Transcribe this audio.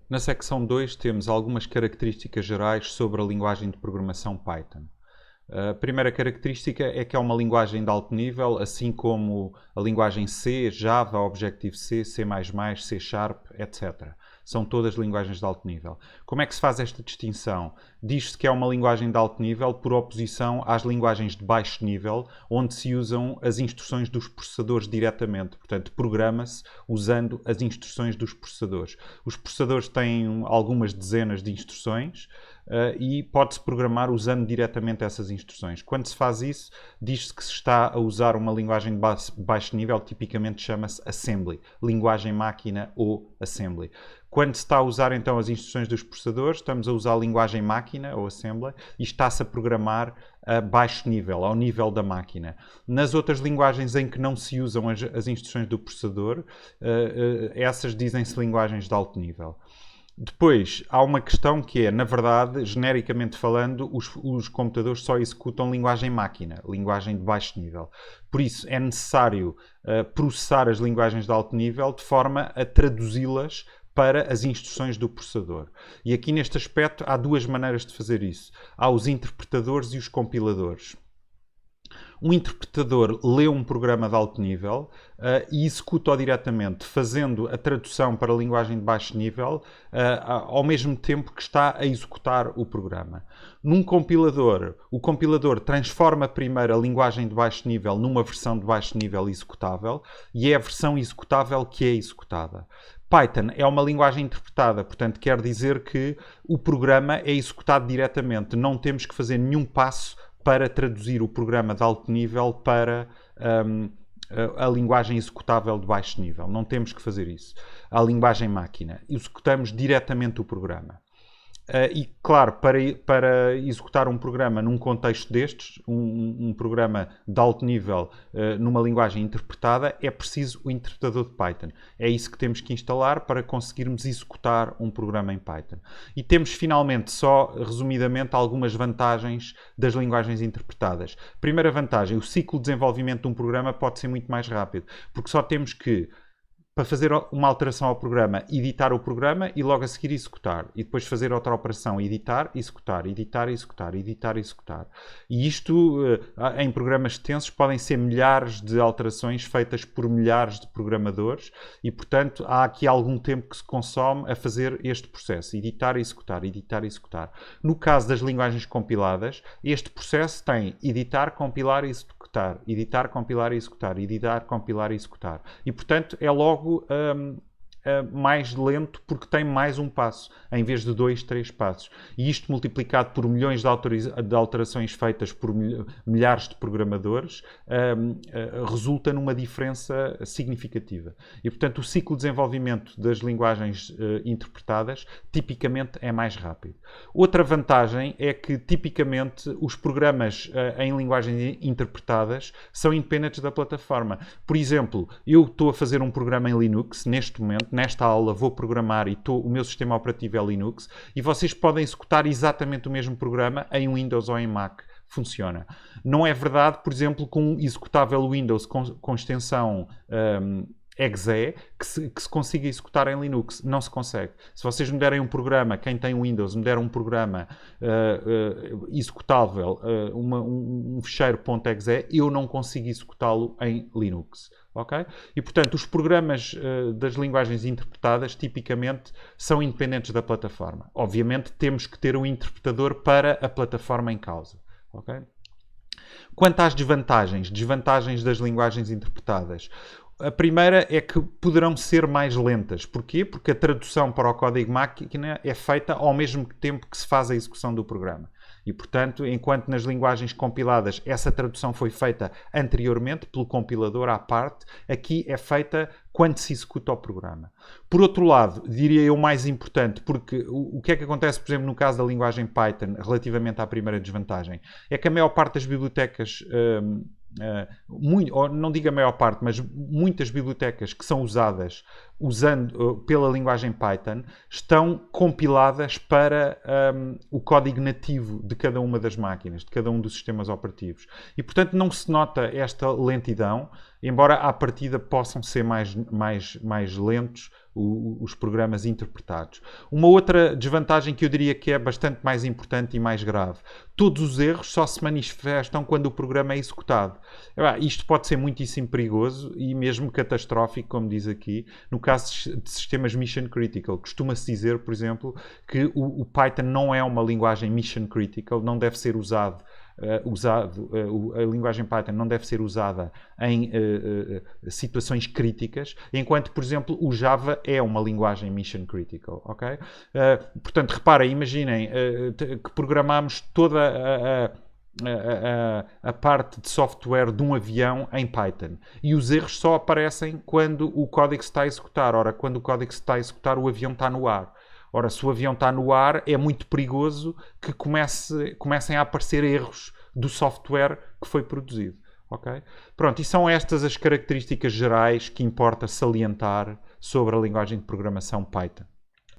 Na secção 2 temos algumas características gerais sobre a linguagem de programação Python. A primeira característica é que é uma linguagem de alto nível, assim como a linguagem C, Java, Objective-C, C++, C Sharp, etc. São todas linguagens de alto nível. Como é que se faz esta distinção? Diz-se que é uma linguagem de alto nível por oposição às linguagens de baixo nível, onde se usam as instruções dos processadores diretamente. Portanto, programa-se usando as instruções dos processadores. Os processadores têm algumas dezenas de instruções, e pode-se programar usando diretamente essas instruções. Quando se faz isso, diz-se que se está a usar uma linguagem de baixo nível, tipicamente chama-se Assembly, linguagem máquina ou Assembly. Quando se está a usar então as instruções dos processadores, estamos a usar a linguagem máquina ou Assembly e está-se a programar a baixo nível, ao nível da máquina. Nas outras linguagens em que não se usam as instruções do processador, essas dizem-se linguagens de alto nível. Depois, há uma questão que é, na verdade, genericamente falando, os computadores só executam linguagem máquina, linguagem de baixo nível. Por isso, é necessário processar as linguagens de alto nível de forma a traduzi-las para as instruções do processador. E aqui, neste aspecto, há duas maneiras de fazer isso. Há os interpretadores e os compiladores. Um interpretador lê um programa de alto nível e executa-o diretamente, fazendo a tradução para a linguagem de baixo nível ao mesmo tempo que está a executar o programa. Num compilador, o compilador transforma primeiro a linguagem de baixo nível numa versão de baixo nível executável e é a versão executável que é executada. Python é uma linguagem interpretada, portanto quer dizer que o programa é executado diretamente, não temos que fazer nenhum passo para traduzir o programa de alto nível para a linguagem executável de baixo nível. Não temos que fazer isso. A linguagem máquina. Executamos diretamente o programa. E, claro, para executar um programa num contexto destes, um programa de alto nível numa linguagem interpretada, é preciso o interpretador de Python. É isso que temos que instalar para conseguirmos executar um programa em Python. E temos, finalmente, só resumidamente, algumas vantagens das linguagens interpretadas. Primeira vantagem, o ciclo de desenvolvimento de um programa pode ser muito mais rápido, porque só temos que, para fazer uma alteração ao programa, editar o programa e logo a seguir executar. E depois fazer outra operação, editar, executar, editar, executar, editar, executar. E isto, em programas extensos, podem ser milhares de alterações feitas por milhares de programadores e, portanto, há aqui algum tempo que se consome a fazer este processo. Editar, executar, editar, executar. No caso das linguagens compiladas, este processo tem editar, compilar e executar. Editar, compilar e executar. Editar, compilar e executar. E, portanto, é logo mais lento porque tem mais um passo, em vez de 2, 3 passos. E isto multiplicado por milhões de alterações feitas por milhares de programadores resulta numa diferença significativa. E, portanto, o ciclo de desenvolvimento das linguagens interpretadas tipicamente é mais rápido. Outra vantagem é que, tipicamente, os programas em linguagens interpretadas são independentes da plataforma. Por exemplo, eu estou a fazer um programa em Linux, neste momento, nesta aula vou programar e o meu sistema operativo é Linux, e vocês podem executar exatamente o mesmo programa em Windows ou em Mac. Funciona. Não é verdade, por exemplo, com um executável Windows com extensão exe que se consiga executar em Linux. Não se consegue. Se vocês me derem um programa, quem tem Windows me der um programa executável, um fecheiro .exe, eu não consigo executá-lo em Linux. Okay? E, portanto, os programas das linguagens interpretadas tipicamente são independentes da plataforma. Obviamente, temos que ter um interpretador para a plataforma em causa. Okay? Quanto às desvantagens das linguagens interpretadas, a primeira é que poderão ser mais lentas. Porquê? Porque a tradução para o código máquina é feita ao mesmo tempo que se faz a execução do programa. E, portanto, enquanto nas linguagens compiladas essa tradução foi feita anteriormente pelo compilador à parte, aqui é feita quando se executa o programa. Por outro lado, diria eu mais importante, porque o que é que acontece, por exemplo, no caso da linguagem Python, relativamente à primeira desvantagem, é que a maior parte das bibliotecas não digo a maior parte, mas muitas bibliotecas que são usadas pela linguagem Python estão compiladas para o código nativo de cada uma das máquinas, de cada um dos sistemas operativos. E, portanto, não se nota esta lentidão, embora à partida possam ser mais lentos os programas interpretados. Uma outra desvantagem que eu diria que é bastante mais importante e mais grave: todos os erros só se manifestam quando o programa é executado. Isto pode ser muitíssimo perigoso e mesmo catastrófico, como diz aqui, no caso de sistemas mission critical. Costuma-se dizer, por exemplo, que o Python não é uma linguagem mission critical, não deve ser usado. A linguagem Python não deve ser usada em situações críticas, enquanto, por exemplo, o Java é uma linguagem mission critical, ok? Portanto, reparem, imaginem que programamos toda a parte de software de um avião em Python e os erros só aparecem quando o código se está a executar. Ora, quando o código se está a executar, o avião está no ar. Ora, se o avião está no ar, é muito perigoso que comecem a aparecer erros do software que foi produzido. Okay? Pronto, e são estas as características gerais que importa salientar sobre a linguagem de programação Python.